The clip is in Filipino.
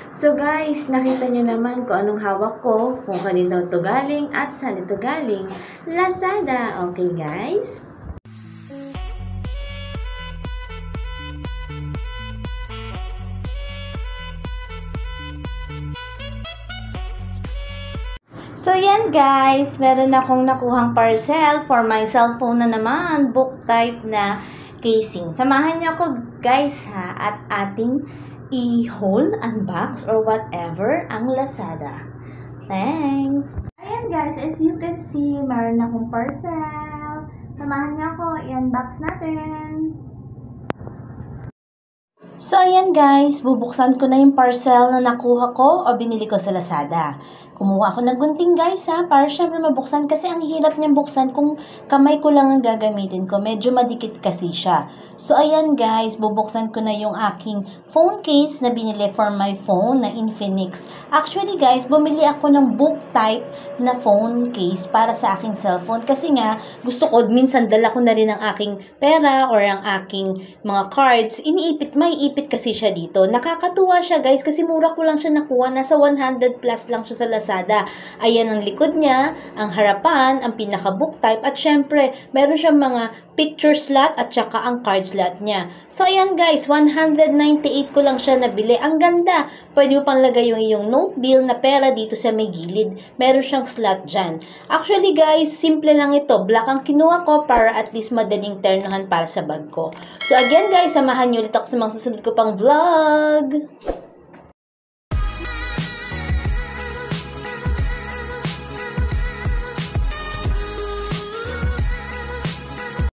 So guys, nakita nyo naman kung anong hawak ko, kung kanino ito galing at saan ito galing. Lazada, okay guys? So yan guys, meron akong nakuhang parcel for my cellphone na naman, book type na casing. Samahan niyo ako guys ha, at ating i-haul, unbox or whatever ang Lazada. Thanks! Ayan guys, as you can see, meron akong parcel. Samahan niyo ako, i-unbox natin. So, ayan guys, bubuksan ko na yung parcel na nakuha ko o binili ko sa Lazada. Kumuha ako ng gunting guys ha, para syempre mabuksan kasi ang hirap niyang buksan kung kamay ko lang ang gagamitin ko. Medyo madikit kasi siya. So, ayan guys, bubuksan ko na yung aking phone case na binili for my phone na Infinix. Actually guys, bumili ako ng book type na phone case para sa aking cellphone kasi nga, gusto ko, minsan dala ko na rin ang aking pera or ang aking mga cards. May ipit kasi siya dito. Nakakatuwa siya guys kasi mura ko lang siya nakuha. Nasa 100 plus lang siya sa Lazada. Ayan ang likod niya, ang harapan, ang pinaka book type at syempre meron siyang mga picture slot at saka ang card slot niya. So ayan guys, 198 ko lang siya nabili. Ang ganda. Pwede mo pang lagay yung iyong note bill na pera dito sa may gilid. Meron siyang slot dyan. Actually guys, simple lang ito. Black ang kinuha ko para at least madaling ternuhan para sa bag ko. So again guys, samahan niyo ulit ako sa mga susunod ko pang vlog.